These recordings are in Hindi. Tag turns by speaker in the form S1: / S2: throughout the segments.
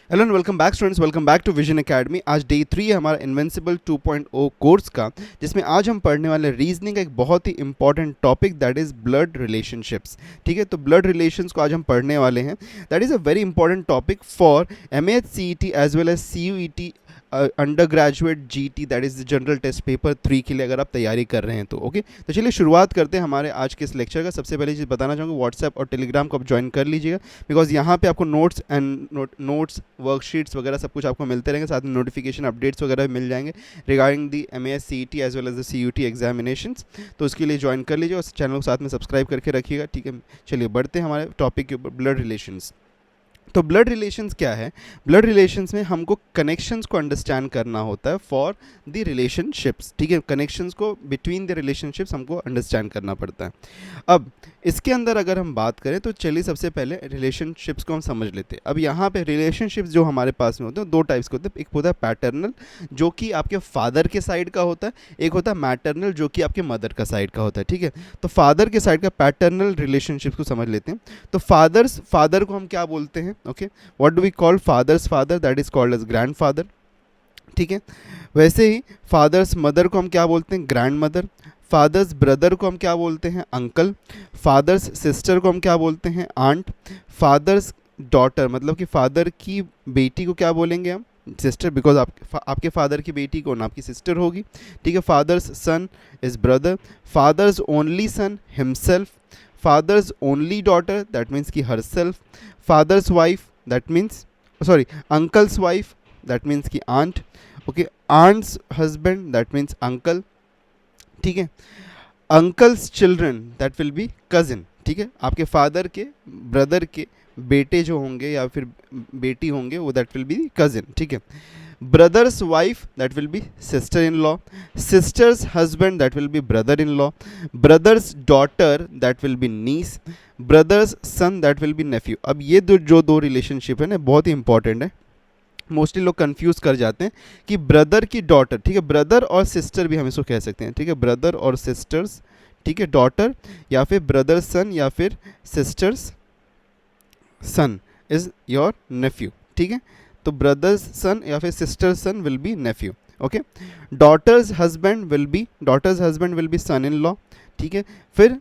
S1: Hello and welcome back students, welcome back to Vision Academy. आज डे 3 है हमारा इन्विंसिबल 2.0 कोर्स का, जिसमें आज हम पढ़ने वाले रीजनिंग का एक बहुत ही important topic that is blood relationships. ठीक है, तो ब्लड रिलेशंस को आज हम पढ़ने वाले हैं। That is a very important topic for MAH-CET as well as CUET undergraduate GT, that is the general test paper 3 के लिए अगर आप तैयारी कर रहे हैं तो। ओके, तो चलिए शुरुआत करते हैं हमारे आज के इस लेक्चर का। सबसे पहले चीज़ बताना चाहूँगा, व्हाट्सएप और टेलीग्राम को आप ज्वाइन कर लीजिएगा, बिकॉज यहाँ पे आपको नोट्स वर्कशीट्स वगैरह सब कुछ आपको मिलते रहेंगे, साथ में नोटिफिकेशन अपडेट्स वगैरह भी मिल जाएंगे regarding the MAH-CET as well as the CUT examinations. तो उसके लिए ज्वाइन कर लीजिए और चैनल को साथ में सब्सक्राइब करके रखिएगा। ठीक है, चलिए बढ़ते हैं हमारे टॉपिक के ऊपर, ब्लड रिलेशंस। तो ब्लड रिलेशंस क्या है? ब्लड रिलेशंस में हमको कनेक्शंस को अंडरस्टैंड करना होता है फॉर द रिलेशनशिप्स। ठीक है, कनेक्शंस को बिटवीन द रिलेशनशिप्स हमको अंडरस्टैंड करना पड़ता है। अब इसके अंदर अगर हम बात करें तो चलिए सबसे पहले रिलेशनशिप्स को हम समझ लेते हैं। अब यहाँ पे रिलेशनशिप्स जो हमारे पास में होते हैं दो टाइप्स के होते हैं। एक होता है पैटर्नल, जो कि आपके फादर के साइड का होता है। एक होता है मैटरनल, जो कि आपके मदर का साइड का होता है। ठीक है, तो फादर के साइड का पैटर्नल रिलेशनशिप्स को समझ लेते हैं। तो फादर को हम क्या बोलते हैं? Okay, what do we call father's father? That is called as grandfather. ठीक है, वैसे ही फादर्स मदर को हम क्या बोलते हैं? Grand mother. फादर्स ब्रदर को हम क्या बोलते हैं? अंकल। फादर्स सिस्टर को हम क्या बोलते हैं? आंट। फादर्स डॉटर, मतलब कि फादर की बेटी को क्या बोलेंगे हम? सिस्टर, बिकॉज आपके फादर की बेटी कौन? आपकी सिस्टर होगी। ठीक है, father's son is brother. Father's only son himself. Father's only daughter, that means की herself. Father's wife, that means sorry uncle's wife, that means की aunt. Okay, aunt's husband, that means uncle. ठीक है, uncle's children, that will be cousin. ठीक है, आपके फादर के ब्रदर के बेटे जो होंगे या फिर बेटी होंगे वो दैट विल बी कजिन। ठीक है, brother's wife, that will be sister in law. Sister's husband, that will be brother in law. Brother's daughter, that will be niece. Brother's son, that will be nephew. अब ये दो रिलेशनशिप है ना, बहुत ही इंपॉर्टेंट है। मोस्टली लोग कंफ्यूज कर जाते हैं कि ब्रदर की डॉटर, ठीक है, ब्रदर और सिस्टर भी हम इसको कह सकते हैं। ठीक है, ब्रदर और सिस्टर्स, ठीक है, डॉटर, या फिर ब्रदर सन या फिर sister's son is your nephew. ठीक है, तो ब्रदर्स सन या फिर sister son will be nephew. Okay, daughter's husband will be son in law. ठीक है, फिर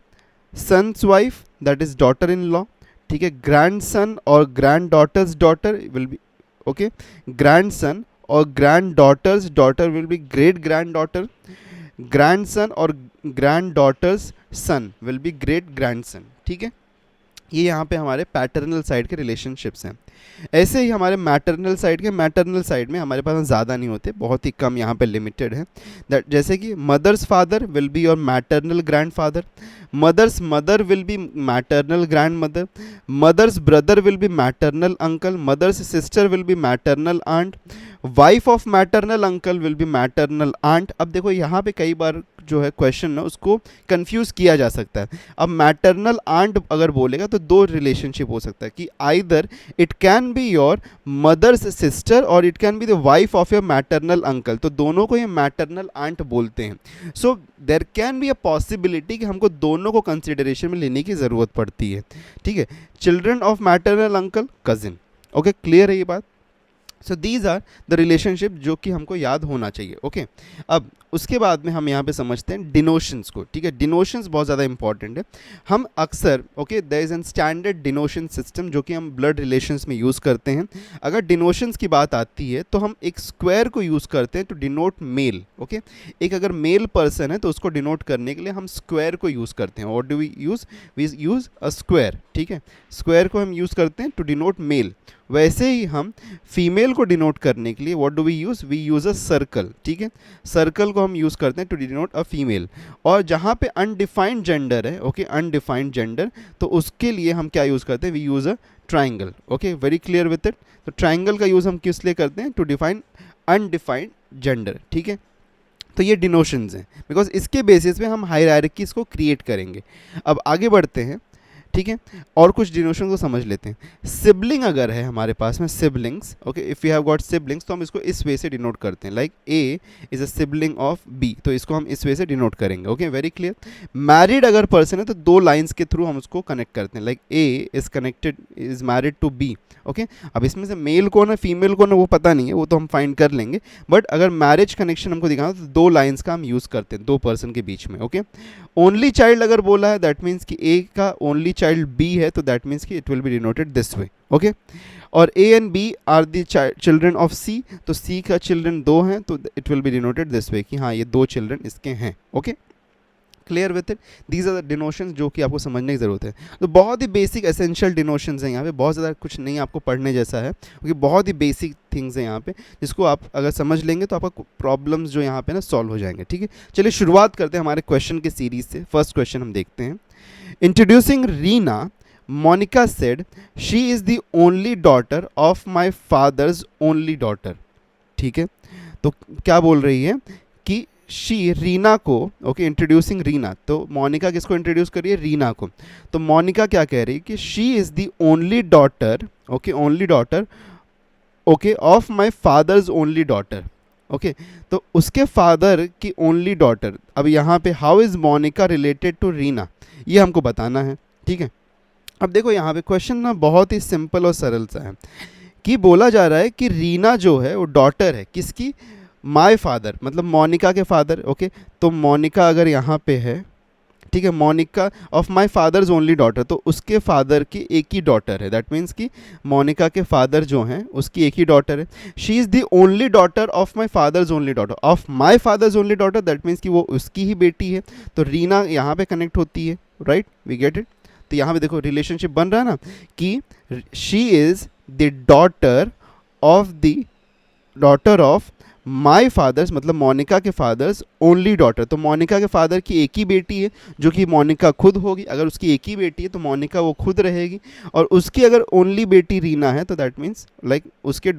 S1: son's wife, that is daughter in law. ठीक है, ग्रैंड सन और granddaughter's daughter will be, okay, grandson और granddaughter's daughter will be great granddaughter. Grandson और granddaughter's son will be great grand son. ठीक है, ये यहाँ पे हमारे पैटर्नल साइड के रिलेशनशिप्स हैं। ऐसे ही हमारे मैटरनल साइड में हमारे पास ज़्यादा नहीं होते, बहुत ही कम यहाँ पे लिमिटेड है। दैट जैसे कि mother's father will be your maternal grand father. Mother's mother will be maternal grand mother. Mother's brother will be maternal uncle. Mother's sister will be maternal aunt. Wife of maternal uncle will be maternal aunt. अब देखो यहाँ पे कई बार जो है क्वेश्चन ना उसको कंफ्यूज किया जा सकता है। अब मैटरनल आंट अगर बोलेगा तो दो रिलेशनशिप हो सकता है कि either it can be your mother's sister और it can be the wife of your maternal uncle, तो दोनों को ये मैटरनल आंट बोलते हैं। So there can be a possibility कि हमको दोनों को कंसिडरेशन में लेने की ज़रूरत पड़ती है। ठीक है, children of maternal uncle cousin. Okay, clear है ये बात? So these are the relationship जो कि हमको याद होना चाहिए। ओके, अब उसके बाद में हम यहाँ पे समझते हैं डिनोशंस को। ठीक है, डिनोशंस बहुत ज़्यादा इंपॉर्टेंट है। हम अक्सर okay there is an standard denotation system जो कि हम ब्लड रिलेशंस में यूज़ करते हैं। अगर डिनोशंस की बात आती है तो हम एक स्क्वायर को यूज़ करते हैं टू डिनोट मेल। ओके, एक अगर मेल पर्सन है तो उसको डिनोट करने के लिए हम स्क्वायर को यूज़ करते हैं। और do we use a square. ठीक है, स्क्वायर को हम यूज़ करते हैं टू डिनोट मेल। वैसे ही हम फीमेल को डिनोट करने के लिए what do we use a circle. ठीक है, सर्कल को हम यूज़ करते हैं टू डिनोट अ फीमेल। और जहाँ पे अनडिफाइंड जेंडर है, ओके, अनडिफाइंड जेंडर, तो उसके लिए हम क्या यूज़ करते हैं? We use a triangle. Okay, very clear with it. तो ट्राइंगल का यूज़ हम किस लिए करते हैं? To define undefined gender. ठीक है, तो ये डिनोशंस हैं, बिकॉज इसके बेसिस पे हम हायरार्कीज़ को क्रिएट करेंगे। अब आगे बढ़ते हैं। ठीक है। और कुछ डिनोशन को समझ लेते हैं। सिबलिंग अगर है हमारे पास में, siblings, okay, if you have got siblings, तो हम इसको इस वे से डिनोट करते हैं, like A is a sibling of B, तो इसको हम इस वे से डिनोट करेंगे। Okay, very clear. मैरिड अगर पर्सन है तो दो लाइन्स के थ्रू हम उसको कनेक्ट करते हैं, like A is connected, is married to B. Okay, अब इसमें से मेल कौन है फीमेल कौन है वो पता नहीं है, वो तो हम फाइंड कर लेंगे, बट अगर मैरिज कनेक्शन हमको दिखाना तो दो लाइन्स का हम यूज़ करते हैं, दो पर्सन के बीच में। ओके, ओनली चाइल्ड अगर बोला है दैट मीन्स कि ए का ओनली चाइल्ड बी है, तो दैट मीन्स कि it will be denoted this way. Okay, और A and B are the children of C, तो सी का चिल्ड्रन दो हैं, तो it will be denoted this way कि हाँ ये दो चिल्ड्रन इसके हैं। Okay, clear with it. These are the denotations जो कि आपको समझने की ज़रूरत है। तो बहुत ही बेसिक एसेंशियल डिनोशंस हैं यहाँ पे, बहुत ज़्यादा कुछ नहीं आपको पढ़ने जैसा है, क्योंकि बहुत ही बेसिक थिंग्स हैं यहाँ पे, जिसको आप अगर समझ लेंगे तो आपका प्रॉब्लम्स जो यहाँ पे ना सॉल्व हो जाएंगे। ठीक है, चलिए शुरुआत करते हैं हमारे क्वेश्चन के सीरीज से। फर्स्ट क्वेश्चन हम देखते हैं। Introducing Rina, Monica said she is the only daughter of my father's only daughter. ठीक है, तो क्या बोल रही है कि शी रीना को, ओके, इंट्रोड्यूसिंग रीना, तो मोनिका किसको इंट्रोड्यूस कर रही है? रीना को। तो मोनिका क्या कह रही है कि she is the only daughter, okay, only daughter, okay, of my father's only daughter. Okay, तो उसके फादर की ओनली डॉटर। अब यहाँ पे how is Monica related to Rina, ये हमको बताना है। ठीक है, अब देखो यहाँ पे क्वेश्चन ना बहुत ही सिंपल और सरल सा है कि बोला जा रहा है कि रीना जो है वो डॉटर है किसकी? माय फादर, मतलब मोनिका के फादर। ओके, तो मोनिका अगर यहाँ पे है, ठीक है, Monica of my father's only daughter, तो उसके फादर की एक ही डॉटर है, दैट मीन्स कि मोनिका के फादर जो हैं उसकी एक ही डॉटर है। She is the only daughter of my father's only daughter, of my father's only daughter, that means कि वो उसकी ही बेटी है, तो रीना यहाँ पे कनेक्ट होती है, राइट, वी गेट इट। तो यहाँ पे देखो रिलेशनशिप बन रहा है ना कि she is the daughter of my fathers, मतलब मोनिका के फादर्स ओनली डॉटर, तो मोनिका के फादर की एक ही बेटी है जो कि मोनिका खुद होगी। अगर उसकी एक ही बेटी है तो मोनिका वो खुद रहेगी, और उसकी अगर ओनली बेटी रीना है तो दैट मीन्स लाइक उसके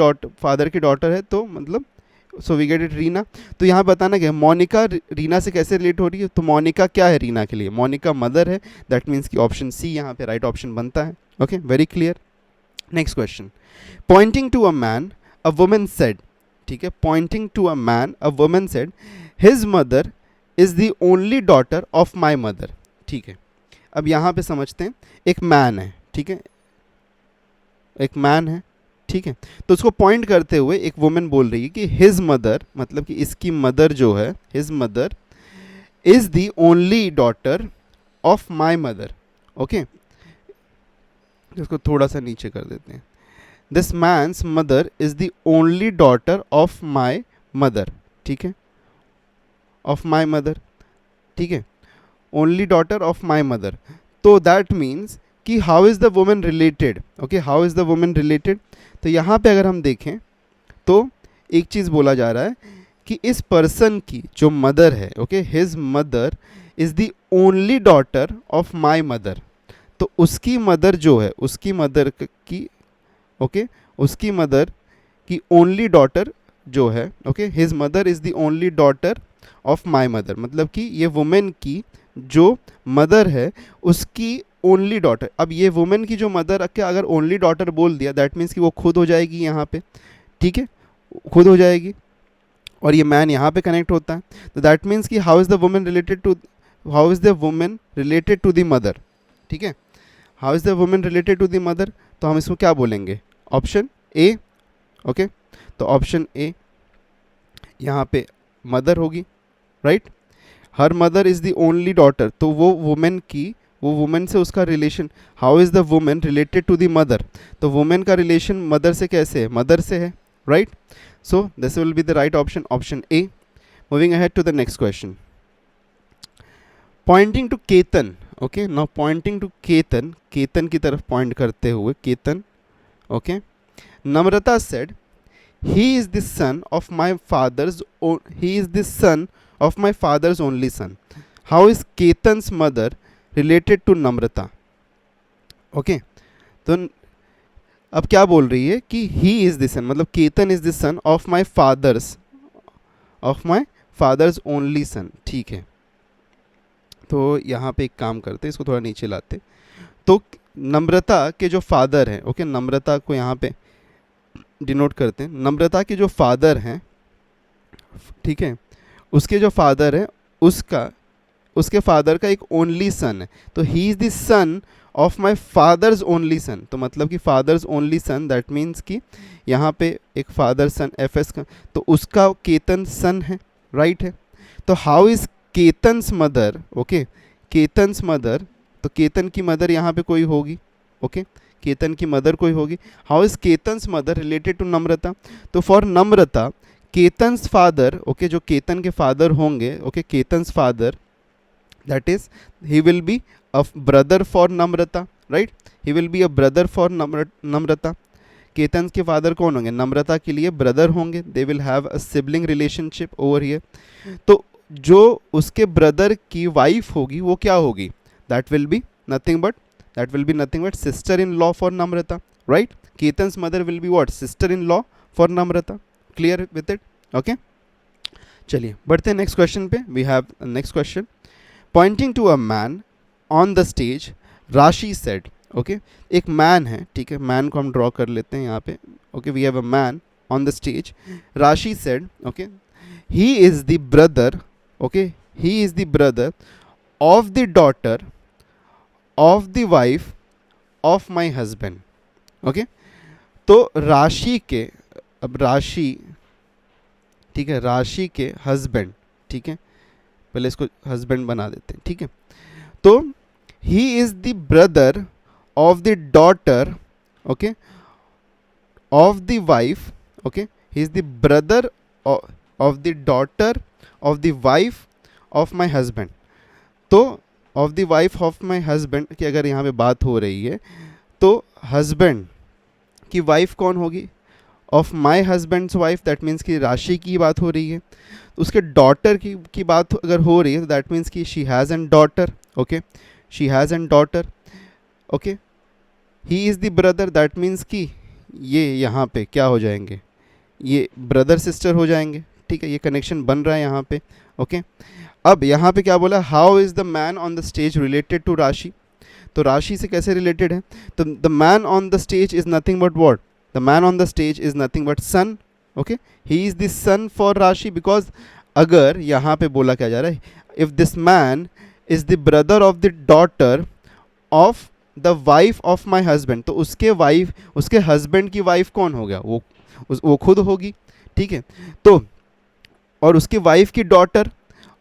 S1: फादर की डॉटर है, तो मतलब so we get it Rina. तो यहाँ बताना क्या, मोनिका रीना से कैसे रिलेट हो रही है? तो मोनिका क्या है रीना के लिए? मोनिका मदर है, दैट मीन्स कि ऑप्शन सी यहाँ पे राइट ऑप्शन बनता है। Okay, very clear. Next question. Pointing to a man a woman said, ठीक है, pointing to a man a woman said his mother is the only daughter of my mother. ठीक है, अब यहाँ पे समझते हैं, एक मैन है, ठीक है, एक मैन है, ठीक है, तो उसको पॉइंट करते हुए एक वुमेन बोल रही है कि हिज मदर, मतलब कि इसकी मदर जो है, his mother is the only daughter of my mother. Okay, इसको थोड़ा सा नीचे कर देते हैं। This man's mother is the only daughter of my mother, ठीक है, ऑफ माई मदर, ठीक है, only daughter of my mother. तो दैट मीन्स कि how is the women related? Okay, how is the women related? तो यहाँ पे अगर हम देखें तो एक चीज़ बोला जा रहा है कि इस पर्सन की जो मदर है, okay, his mother is the only daughter of my mother, तो उसकी मदर जो है, उसकी मदर की, ओके, उसकी मदर की ओनली डॉटर जो है, okay, his mother is the only daughter of my mother, मतलब कि ये वुमेन की जो मदर है उसकी ओनली डॉटर। अब ये वुमेन की जो मदर क्या अगर ओनली डॉटर बोल दिया दैट मीन्स कि वो खुद हो जाएगी यहाँ पे, ठीक है, खुद हो जाएगी, और ये मैन यहाँ पे कनेक्ट होता है, तो दैट मीन्स कि how is the women related to, how is the women related to the mother, ठीक है, how is the women related to the mother, तो हम इसको क्या बोलेंगे? Option A. ओके, तो ऑप्शन ए यहाँ पे मदर होगी, right, her mother is the only daughter, तो वो वुमेन की, वो वुमेन से उसका relation, how is the women related to the mother, तो वुमेन का रिलेशन मदर से कैसे है? मदर से है, right, so this will be the right option, option A. Moving ahead to the next question. Pointing to Ketan, okay, now pointing to Ketan, Ketan की तरफ पॉइंट करते हुए, Ketan, okay, Namrata said he is the son of my father's, he is the son of my father's only son, how is Ketan's mother related to Namrata? Okay, तो अब क्या बोल रही है कि ही इज़ द सन, मतलब Ketan is the son of my father's only son, ठीक है, तो यहाँ पे एक काम करते, इसको थोड़ा नीचे लाते, तो नम्रता के जो फादर हैं, ओके, नम्रता को यहाँ पे डिनोट करते हैं, नम्रता के जो फादर हैं, ठीक है, उसके जो फादर है उसके फादर का एक ओनली सन है, तो he is the son of my father's only son. तो मतलब कि fathers only sun, that means कि यहाँ पे एक फादर सन एफ एस का, तो उसका केतन सन है, राइट है। तो how is Ketan's mother, okay, Ketan's mother, तो केतन की मदर यहाँ पे कोई होगी, ओके, केतन की मदर कोई होगी। How is Ketan's mother related to Namrata, तो for Namrata Ketan's father, okay, जो केतन के फादर होंगे, okay, Ketan's father, that is he will be a brother for namrata, right, he will be a brother for namrata। Ketan के फादर कौन होंगे, नम्रता के लिए ब्रदर होंगे, they will have a sibling relationship over here. तो जो उसके ब्रदर की वाइफ होगी वो क्या होगी, that will be nothing but sister in law for Namrata, right. Ketan's mother will be what, sister in law for Namrata. Clear with it, okay. चलिए बढ़ते हैं नेक्स्ट क्वेश्चन पे। We have next question, pointing to a man on the stage Rashi said, okay, एक मैन है, ठीक है, मैन को हम ड्रॉ कर लेते हैं यहाँ पे, okay, we have a man on the stage, Rashi said, okay, he is the brother, okay, he is the brother of the daughter of the wife of my husband, okay. तो राशि के, अब राशि, ठीक है, राशि के हस्बैंड, ठीक है, पहले इसको हस्बैंड बना देते हैं, ठीक है। तो he is the brother of the daughter, okay, of the wife, okay, he is the brother of the daughter of the wife of my husband. तो of the wife of my husband की अगर यहाँ पे बात हो रही है, तो हस्बैंड की वाइफ कौन होगी, of my husband's wife, that means कि राशि की बात हो रही है। उसके डॉटर की बात अगर हो रही है, तो दैट मीन्स कि she has an daughter, okay, she has an daughter, okay. He is the brother, that means कि ये यहाँ पे क्या हो जाएंगे, ये ब्रदर सिस्टर हो जाएंगे, ठीक है, ये कनेक्शन बन रहा है यहाँ पे, ओके। अब यहाँ पे क्या बोला, how is the man on the stage related to Rashi, तो राशि से कैसे रिलेटेड है, तो the man on the stage is nothing but what, the man on the stage is nothing but son, okay, he is the son for Rashi, because अगर यहाँ पे बोला क्या जा रहा है, if this man is the brother of the daughter of the wife of my husband, तो उसके हस्बैंड की वाइफ कौन हो गया, वो खुद होगी, ठीक है। तो और उसकी वाइफ की डॉटर,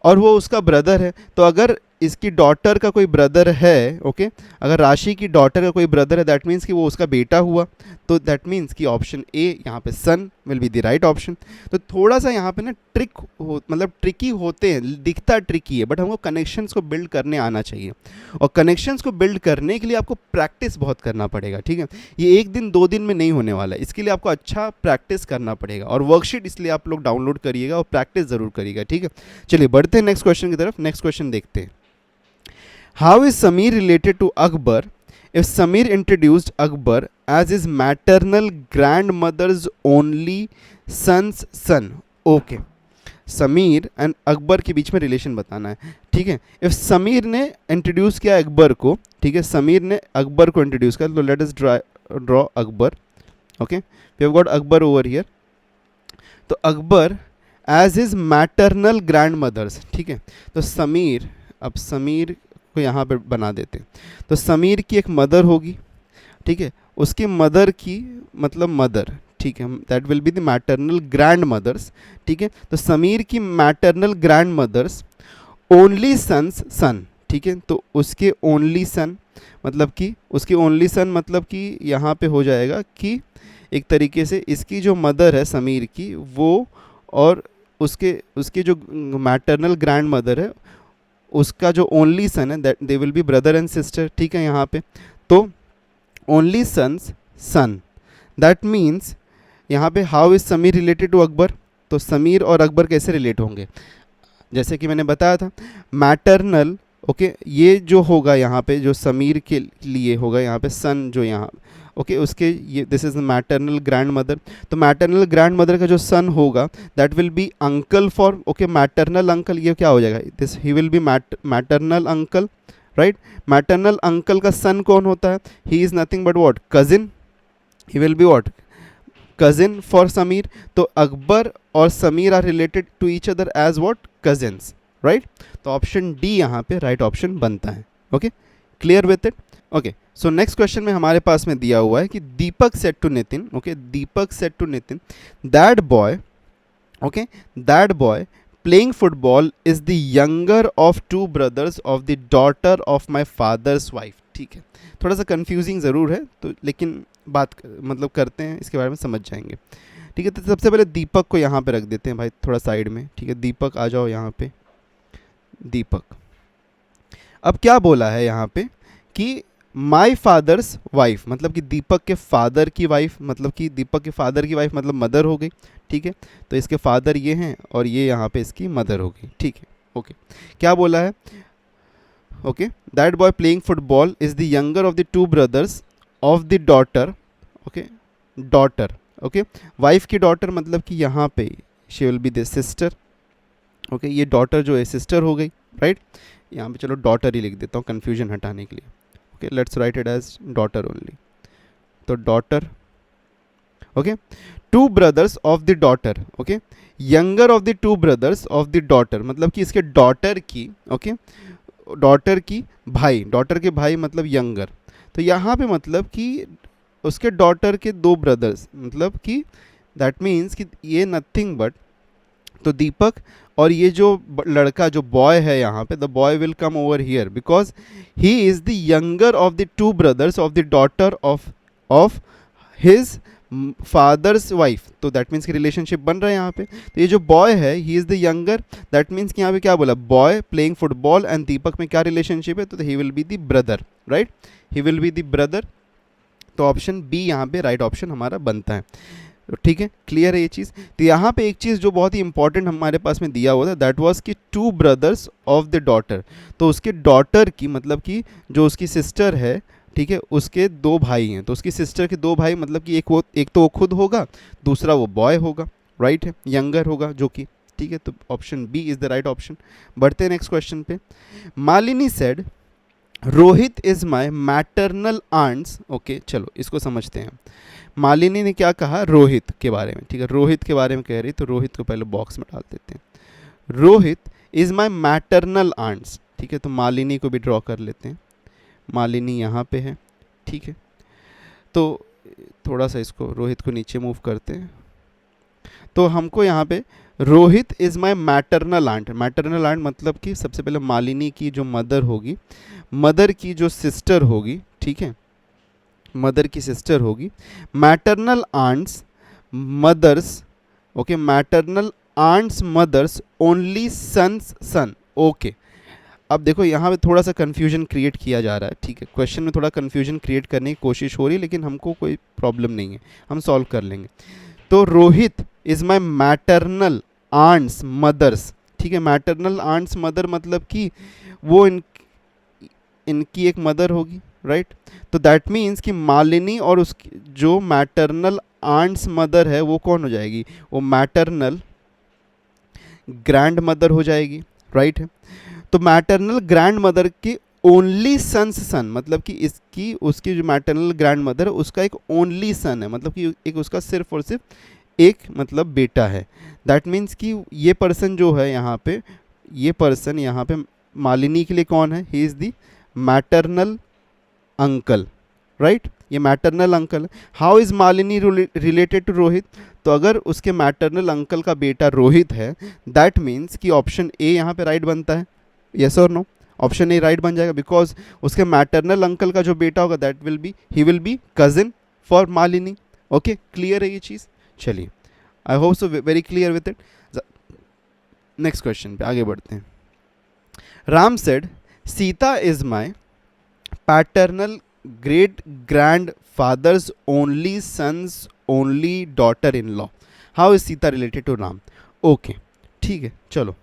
S1: और वो उसका ब्रदर है, तो अगर इसकी डॉटर का कोई ब्रदर है, ओके, अगर राशि की डॉटर का कोई ब्रदर है, दैट मीन्स कि वो उसका बेटा हुआ, तो दैट मीन्स कि ऑप्शन ए यहाँ पे son will be the right option. तो थोड़ा सा यहाँ पे ना मतलब ट्रिकी होते हैं, दिखता ट्रिकी है, बट हमको कनेक्शंस को बिल्ड करने आना चाहिए, और कनेक्शंस को बिल्ड करने के लिए आपको प्रैक्टिस बहुत करना पड़ेगा, ठीक है। ये एक दिन दो दिन में नहीं होने वाला है, इसके लिए आपको अच्छा प्रैक्टिस करना पड़ेगा, और वर्कशीट इसलिए आप लोग डाउनलोड करिएगा और प्रैक्टिस ज़रूर करिएगा, ठीक है। चलिए बढ़ते हैं नेक्स्ट क्वेश्चन की तरफ। नेक्स्ट क्वेश्चन देखते हैं, How is Samir related to Akbar if Samir introduced Akbar as his maternal grandmother's only son's son? Okay. Sameer and Akbar के बीच में रिलेशन बताना है, ठीक है। इफ समीर ने इंट्रोड्यूस किया अकबर को, ठीक है, समीर ने अकबर को इंट्रोड्यूस किया, तो let us draw Akbar, okay, we have got Akbar over here. तो Akbar as his maternal grand mother's, ठीक है। तो समीर, अब समीर को यहाँ पे बना देते हैं, तो समीर की एक मदर होगी, ठीक है, उसकी मदर की मतलब मदर, ठीक है, that will be the maternal grand mother's, ठीक है। तो समीर की maternal grand mother's only sons son, ठीक है, तो उसके ओनली सन मतलब कि उसके ओनली सन मतलब कि यहाँ पे हो जाएगा कि एक तरीके से इसकी जो मदर है समीर की, वो और उसके जो मैटरनल ग्रैंड मदर है उसका जो ओनली सन है, that they will be brother and sister, ठीक है। यहाँ पे तो only sons son, that means यहाँ पे how is Sameer related to Akbar, तो समीर और अकबर कैसे रिलेट होंगे, जैसे कि मैंने बताया था मैटरनल, ओके, ये जो होगा यहाँ पे जो समीर के लिए होगा यहाँ पे सन जो यहाँ, ओके, उसके ये this is maternal grand mother, तो मैटरनल ग्रैंड मदर का जो सन होगा that will be uncle for, okay, maternal uncle, ये क्या हो जाएगा, this he will be maternal uncle, right. Maternal uncle का सन कौन होता है? He is nothing but what? Cousin. He will be what? Cousin for Sameer. तो अकबर और Sameer are related to each other as what? Cousins, right. तो ऑप्शन डी यहाँ पे राइट ऑप्शन बनता है। Okay, clear with it? Okay, so next question में हमारे पास में दिया हुआ है कि Deepak said to Nitin, okay, Deepak said to Nitin, that boy, okay, that boy playing football is the younger of two brothers of the daughter of my father's wife. ठीक है, थोड़ा सा कंफ्यूजिंग ज़रूर है तो, लेकिन मतलब करते हैं, इसके बारे में समझ जाएंगे। ठीक है, तो सबसे पहले दीपक को यहाँ पे रख देते हैं भाई थोड़ा साइड में। ठीक है, दीपक आ जाओ यहाँ पे। दीपक, अब क्या बोला है यहाँ पे कि माई फादर्स वाइफ, मतलब कि दीपक के फादर की वाइफ, मतलब कि दीपक के फादर की वाइफ मतलब मदर हो गई। ठीक है, तो इसके फादर ये हैं और ये यहाँ पे इसकी मदर हो गई। ठीक है, ओके, क्या बोला है? Okay, that boy playing football is the younger of the two brothers of the daughter, okay, daughter, okay, wife की डॉटर मतलब कि यहाँ पे she will be the sister. Okay, ये डॉटर जो है सिस्टर हो गई, राइट। यहाँ पे चलो डॉटर ही लिख देता हूँ कन्फ्यूजन हटाने के लिए। Okay, let's write it as daughter only. तो daughter, okay, two brothers of the daughter, okay, younger of the two brothers of the daughter मतलब कि इसके डॉटर की, ओके, डॉटर की भाई, डॉटर के भाई मतलब यंगर। तो यहाँ पे मतलब कि उसके डॉटर के दो ब्रदर्स, मतलब कि दैट मीन्स कि ये नथिंग बट, तो दीपक और ये जो लड़का जो बॉय है यहाँ पे, the boy will come over here because he is the younger of the two brothers of the daughter of his father's wife. तो दैट मीन्स कि रिलेशनशिप बन रहा है यहाँ पे। तो ये जो बॉय है he is the younger, that means कि यहाँ पे क्या बोला? बॉय प्लेइंग फुटबॉल एंड दीपक में क्या रिलेशनशिप है? तो ही will be the brother, right, he will be the brother. तो ऑप्शन बी यहाँ पे राइट ऑप्शन हमारा बनता है। ठीक है, क्लियर है ये चीज़? तो यहाँ पे एक चीज़ जो बहुत ही इंपॉर्टेंट हमारे पास में दिया हुआ था, दैट वाज कि to brothers of the daughter. तो उसके डॉटर की मतलब कि जो उसकी सिस्टर है, ठीक है, उसके दो भाई हैं। तो उसकी सिस्टर के दो भाई मतलब कि एक तो वो खुद होगा, दूसरा वो बॉय होगा, राइट है, यंगर होगा जो कि। ठीक है, तो option B is the right option. बढ़ते हैं नेक्स्ट क्वेश्चन पे। Malini said Rohit is my maternal aunts, okay, चलो इसको समझते हैं। मालिनी ने क्या कहा रोहित के बारे में? ठीक है, रोहित के बारे में कह रही, तो रोहित को पहले बॉक्स में डाल देते हैं। Rohit is my maternal aunts. ठीक है, तो मालिनी को भी ड्रॉ कर लेते हैं। मालिनी यहाँ पे है। ठीक है, तो थोड़ा सा इसको रोहित को नीचे मूव करते हैं। तो हमको यहाँ पे Rohit is my maternal aunt, maternal aunt मतलब कि सबसे पहले मालिनी की जो मदर होगी, मदर की जो सिस्टर होगी, ठीक है, मदर की सिस्टर होगी। Maternal aunt's mother's, okay, maternal aunt's mother's only sons son. Okay, अब देखो यहाँ पे थोड़ा सा कन्फ्यूजन क्रिएट किया जा रहा है। ठीक है, क्वेश्चन में थोड़ा कन्फ्यूजन क्रिएट करने की कोशिश हो रही है, लेकिन हमको कोई प्रॉब्लम नहीं है, हम सॉल्व कर लेंगे। तो Rohit is my maternal aunt's mother's. ठीक है, मैटरनल आंट्स मदर मतलब कि वो इनकी एक मदर होगी, राइट। तो दैट मीन्स कि मालिनी और उसकी जो मैटरनल आंट्स मदर है वो कौन हो जाएगी? वो मैटरनल ग्रैंड मदर हो जाएगी, राइट है। तो मैटरनल ग्रैंड मदर की ओनली सन्स सन मतलब कि इसकी उसकी जो मैटरनल ग्रैंड मदर है उसका एक ओनली सन है, मतलब कि एक उसका सिर्फ और सिर्फ एक मतलब बेटा है। दैट मीन्स कि ये पर्सन जो है यहाँ पे, ये पर्सन यहाँ पे मालिनी के लिए कौन है? He is the maternal uncle, right, ये मैटरनल अंकल है। How is Malini related to Rohit? तो अगर उसके मैटरनल अंकल का बेटा रोहित है, दैट मीन्स कि ऑप्शन ए यहाँ पे राइट बनता है। यस और नो? ऑप्शन ए राइट बन जाएगा बिकॉज उसके मैटरनल अंकल का जो बेटा होगा that will be, he will be cousin for Malini. Okay, clear है ये चीज़? चलिए, I hope so very clear with it. Next question पे आगे बढ़ते हैं। Ram said Sita is my paternal great grand fathers only sons only daughter in law. How is Sita related to Ram? Okay, ठीक है, चलो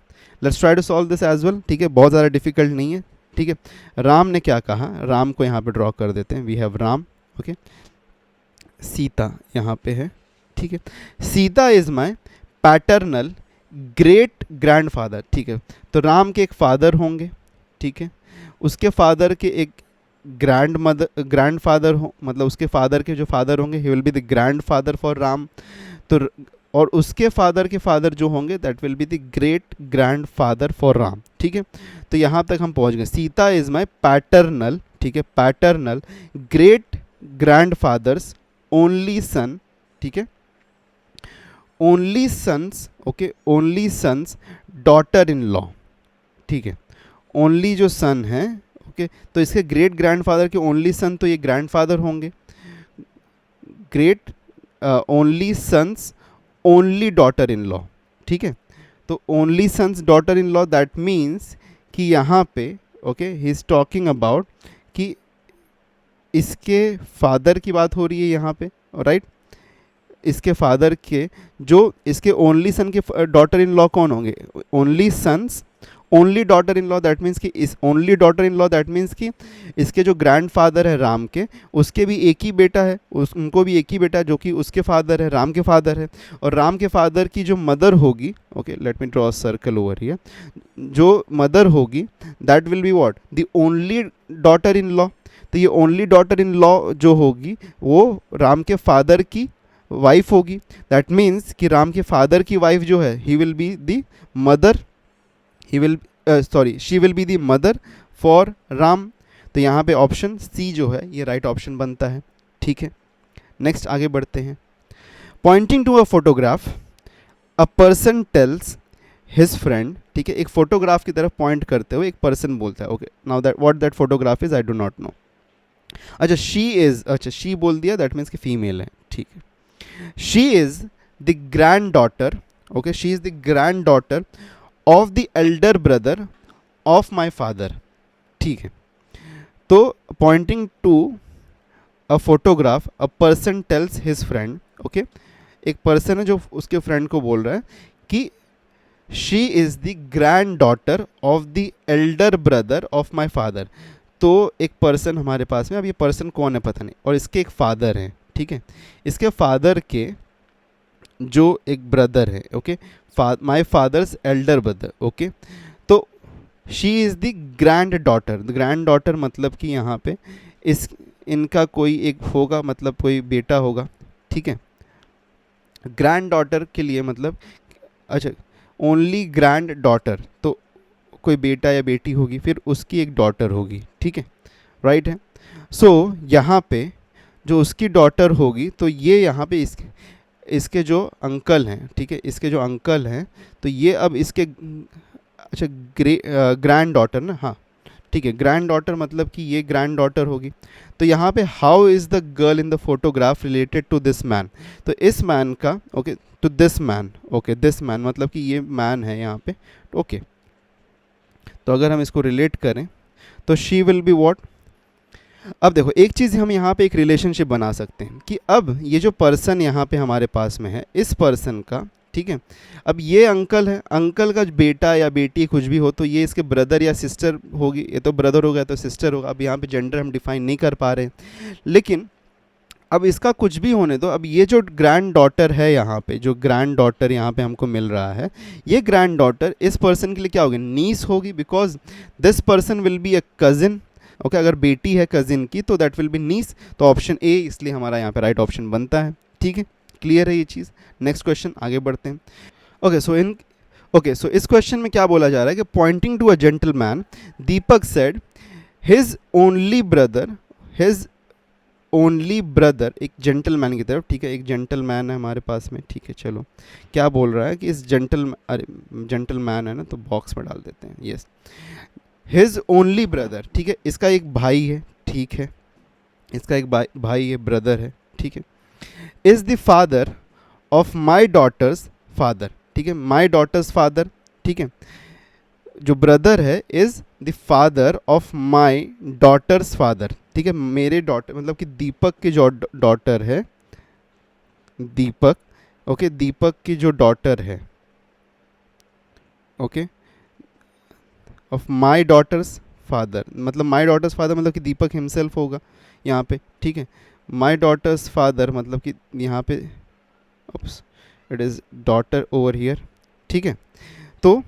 S1: let's try to solve this as well. ठीक है, बहुत ज़्यादा डिफिकल्ट नहीं है। ठीक है, राम ने क्या कहा? राम को यहाँ पे ड्रॉ कर देते हैं। We have Ram, okay, Sita यहाँ पे है। ठीक है, Sita is my paternal great grand father. ठीक है, तो राम के एक फादर होंगे, ठीक है, उसके फादर के एक ग्रैंड फादर हो, मतलब उसके फादर के जो फादर होंगे ही will be the grand father for Ram. तो और उसके फादर के फादर जो होंगे that will be the great grand father for Ram. ठीक है, तो यहाँ तक हम पहुँच गए। सीता इज माई पैटर्नल, ठीक है, paternal great grand fathers only son, ठीक है, only sons, okay, only sons daughter in law, ठीक है, ओनली जो सन है, ओके, तो इसके ग्रेट ग्रैंडफादर के ओनली सन तो ये ग्रैंडफादर होंगे। Great only sons only daughter in law, ठीक है, तो only sons daughter in law that means कि यहाँ पे okay he is talking about कि इसके फादर की बात हो रही है यहाँ पे, राइट, इसके फादर के जो इसके ओनली सन के डॉटर इन लॉ कौन होंगे, only sons only daughter in law that means कि इस only daughter in law that means कि इसके जो ग्रैंडफादर है राम के, उसके भी एक ही बेटा है, उनको भी एक ही बेटा है जो कि उसके फादर है, राम के फादर है। और राम के फादर की जो मदर होगी, okay let me draw a circle over here, जो मदर होगी that will be what, the only daughter in law. तो ये ओनली डॉटर इन लॉ जो होगी वो राम के फादर की वाइफ होगी। दैट मीन्स कि राम के फादर की वाइफ जो है ही will be the mother, he will sorry she will be the mother for Ram. तो यहाँ पे ऑप्शन सी जो है ये राइट ऑप्शन बनता है। ठीक है, नेक्स्ट आगे बढ़ते हैं। Pointing to a photograph a person tells his friend, ठीक है, एक फोटोग्राफ की तरफ पॉइंट करते हुए एक पर्सन बोलता है, okay now that what that photograph is I do not know. अच्छा शी इज, अच्छा शी बोल दिया दैट मीन्स कि फीमेल है, ठीक है। She is the grand daughter, okay she is the grand daughter of the elder brother of my father, ठीक है। तो pointing to a photograph a person tells his friend, okay एक पर्सन है जो उसके फ्रेंड को बोल रहा है कि she is the grand daughter of the elder brother of my father. तो एक पर्सन हमारे पास में, अब ये पर्सन कौन है पता नहीं, और इसके एक फादर हैं, ठीक है, इसके फादर के जो एक ब्रदर है, okay, my father's elder brother, okay. तो she is the grand daughter, the grand daughter मतलब कि यहाँ पे इस इनका कोई एक होगा, मतलब कोई बेटा होगा, ठीक है। ग्रैंड डॉटर के लिए मतलब, अच्छा ओनली ग्रैंड डॉटर तो कोई बेटा या बेटी होगी, फिर उसकी एक डॉटर होगी, ठीक है, राइट है। सो यहाँ पे जो उसकी डॉटर होगी तो ये यहाँ पे इसके जो अंकल हैं, ठीक है, इसके जो अंकल हैं तो ये अब इसके, अच्छा ग्रैंड डॉटर ना, हाँ ठीक है, ग्रैंड डॉटर मतलब कि ये ग्रैंड डॉटर होगी। तो यहाँ पे how is the girl in the photograph related to this man, तो इस मैन का, okay to this man, okay this man मतलब कि ये मैन है यहाँ पे, ओके। तो अगर हम इसको रिलेट करें तो शी विल बी व्हाट। अब देखो एक चीज़ हम यहाँ पे एक रिलेशनशिप बना सकते हैं कि अब ये जो पर्सन यहाँ पे हमारे पास में है, इस पर्सन का, ठीक है, अब ये अंकल है, अंकल का बेटा या बेटी कुछ भी हो तो ये इसके ब्रदर या सिस्टर होगी, ये तो ब्रदर होगा तो सिस्टर होगा। अब यहाँ पे जेंडर हम डिफाइन नहीं कर पा रहे हैं, लेकिन अब इसका कुछ भी होने दो। अब ये जो ग्रैंड डॉटर है यहाँ पे, जो ग्रैंड डॉटर यहाँ पे हमको मिल रहा है, ये ग्रैंड डॉटर इस पर्सन के लिए क्या होगी, नीस होगी, because this person will be a cousin, okay अगर बेटी है कजिन की तो दैट विल बी नीस। तो ऑप्शन ए इसलिए हमारा यहाँ पे राइट ऑप्शन बनता है। ठीक है, क्लियर है ये चीज़। नेक्स्ट क्वेश्चन आगे बढ़ते हैं। ओके सो इस क्वेश्चन में क्या बोला जा रहा है कि pointing to a gentleman Deepak said his only brother, एक जेंटलमैन की तरफ, ठीक है, एक जेंटलमैन है हमारे पास में, ठीक है। चलो क्या बोल रहा है कि इस जेंटलमैन है ना, तो बॉक्स में डाल देते हैं, यस हिज ओनली ब्रदर, ठीक है, इसका एक भाई है, ठीक है, इसका एक भाई है, ब्रदर है, ठीक है, is the father of my daughter's father, ठीक है, माई डॉटर्स फादर, ठीक है, जो ब्रदर है is the father of my daughter's father, ठीक है, मेरे डॉटर मतलब कि दीपक की जो डॉटर है, दीपक, ओके दीपक की जो डॉटर है, okay of my daughter's father, मतलब माई डॉटर्स फादर मतलब कि दीपक हिमसेल्फ होगा यहाँ पे, ठीक है। माई डॉटर्स फादर मतलब कि यहाँ पे it is daughter over here, ठीक है। तो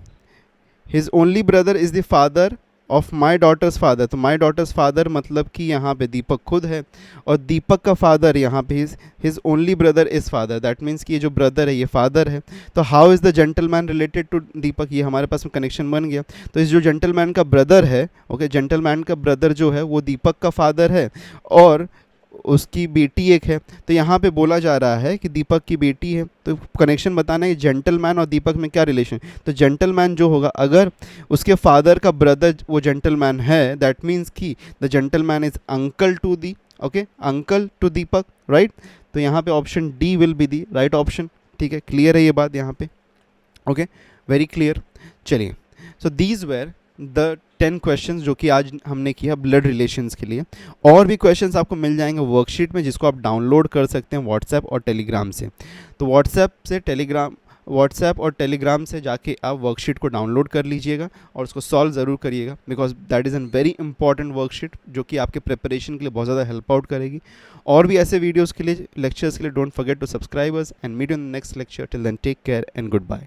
S1: his only brother is the father of my daughter's father, तो माई डॉटर्स फादर मतलब कि यहाँ पे दीपक खुद है, और दीपक का फादर यहाँ पे his only brother is father, that means कि ये जो ब्रदर है ये फादर है। तो how is the gentleman related to Deepak, ये हमारे पास में कनेक्शन बन गया। तो इस जो जेंटलमैन का ब्रदर है, ओके, जेंटलमैन का ब्रदर जो है वो दीपक का फादर है और उसकी बेटी एक है। तो यहाँ पे बोला जा रहा है कि दीपक की बेटी है, तो कनेक्शन बताना है जेंटलमैन और दीपक में क्या रिलेशन। तो जेंटलमैन जो होगा, अगर उसके फादर का ब्रदर वो जेंटलमैन है, दैट मीन्स कि the gentleman is uncle to दी, okay, uncle to Deepak, right. तो यहाँ पे option D will be the right option. ठीक है, क्लियर है ये बात यहाँ पे, ओके, वेरी क्लियर। चलिए, so these were the 10 questions जो कि आज हमने किया ब्लड रिलेशंस के लिए। और भी क्वेश्चंस आपको मिल जाएंगे वर्कशीट में, जिसको आप डाउनलोड कर सकते हैं व्हाट्सएप और टेलीग्राम से। तो व्हाट्सएप और टेलीग्राम से जाके आप वर्कशीट को डाउनलोड कर लीजिएगा और उसको सॉल्व ज़रूर करिएगा, because that is an very important worksheet जो कि आपके प्रिपरेशन के लिए बहुत ज़्यादा हेल्प आउट करेगी। और भी ऐसे वीडियोज़ के लिए, लेक्चर्स के लिए, don't forget to subscribe us and meet in the next lecture. Till then take care and good bye.